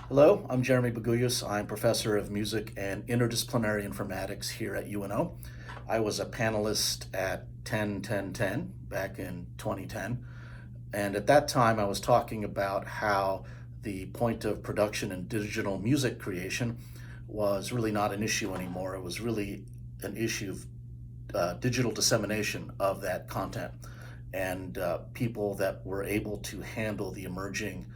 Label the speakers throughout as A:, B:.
A: Hello, I'm Jeremy Baguyos. I'm professor of music and interdisciplinary informatics here at UNO. I was a panelist at 10-10-10 back in 2010. And at that time, I was talking about how the point of production in digital music creation was really not an issue anymore. It was really an issue of digital dissemination of that content. And people that were able to handle the emerging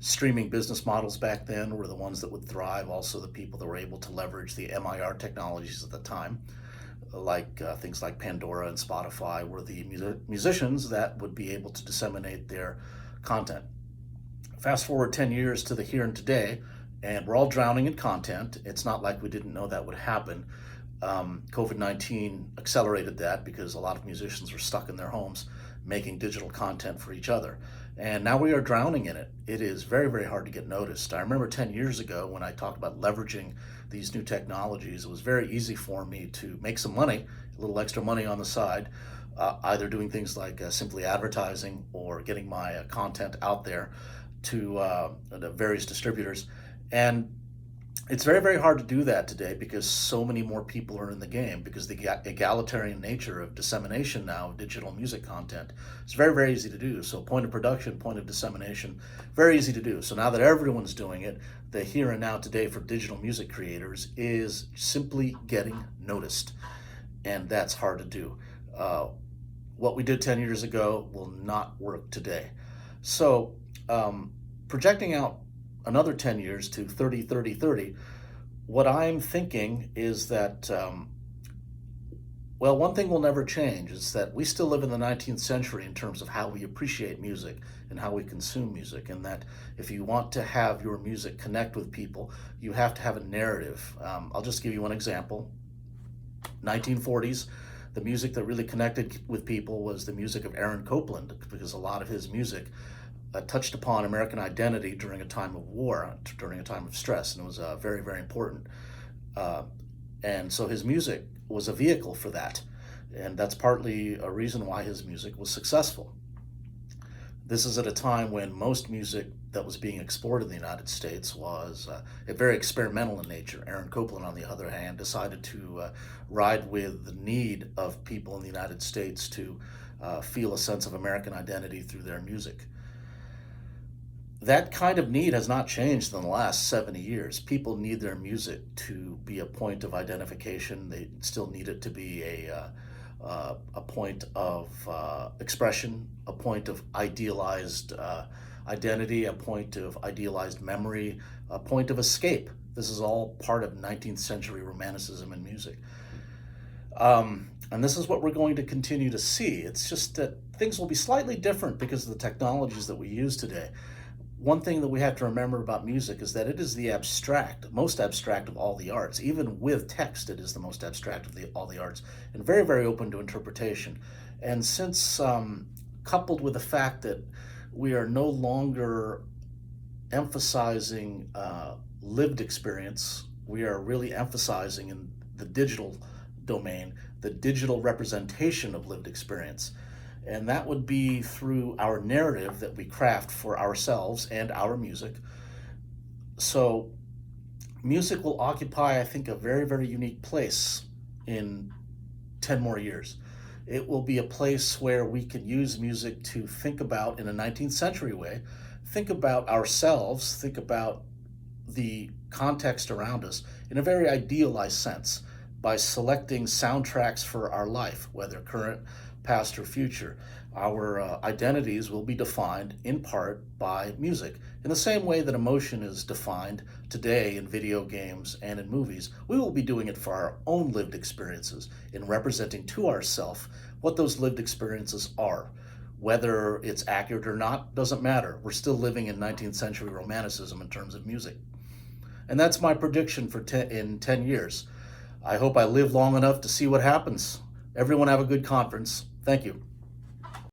A: streaming business models back then were the ones that would thrive. Also, the people that were able to leverage the MIR technologies at the time, like things like Pandora and Spotify, were the musicians that would be able to disseminate their content. Fast forward 10 years to the here and today, and we're all drowning in content. It's not like we didn't know that would happen. COVID-19 accelerated that because a lot of musicians were stuck in their homes making digital content for each other. And now we are drowning in it. It is very, very hard to get noticed. I remember 10 years ago when I talked about leveraging these new technologies, it was very easy for me to make some money, a little extra money on the side, either doing things like simply advertising or getting my content out there to the various distributors. And it's very, very hard to do that today because so many more people are in the game because the egalitarian nature of dissemination now of digital music content is very, very easy to do. So point of production, point of dissemination, very easy to do. So now that everyone's doing it, the here and now today for digital music creators is simply getting noticed. And that's hard to do. What we did 10 years ago will not work today. So projecting out another 10 years to 30, 30, 30, what I'm thinking is that, well, one thing will never change is that we still live in the 19th century in terms of how we appreciate music and how we consume music, and that if you want to have your music connect with people, you have to have a narrative. I'll just give you one example. 1940s, the music that really connected with people was the music of Aaron Copland, because a lot of his music touched upon American identity during a time of war, during a time of stress, and it was very, very important. And so his music was a vehicle for that, and that's partly a reason why his music was successful. This is at a time when most music that was being explored in the United States was very experimental in nature. Aaron Copland, on the other hand, decided to ride with the need of people in the United States to feel a sense of American identity through their music. That kind of need has not changed in the last 70 years. People need their music to be a point of identification. They still need it to be a point of expression, a point of idealized identity, a point of idealized memory, a point of escape. This is all part of 19th century romanticism in music. And this is what we're going to continue to see. It's just that things will be slightly different because of the technologies that we use today. One thing that we have to remember about music is that it is the most abstract of all the arts. Even with text, it is the most abstract of all the arts, and very, very open to interpretation. And since coupled with the fact that we are no longer emphasizing lived experience, we are really emphasizing in the digital domain, the digital representation of lived experience. And that would be through our narrative that we craft for ourselves and our music. So music will occupy, I think, a very, very unique place in 10 more years. It will be a place where we can use music to think about, in a 19th century way, think about ourselves, think about the context around us in a very idealized sense by selecting soundtracks for our life, whether current, past, or future. Our identities will be defined in part by music. In the same way that emotion is defined today in video games and in movies, we will be doing it for our own lived experiences in representing to ourselves what those lived experiences are. Whether it's accurate or not doesn't matter. We're still living in 19th century romanticism in terms of music. And that's my prediction for in 10 years. I hope I live long enough to see what happens. Everyone have a good conference. Thank you.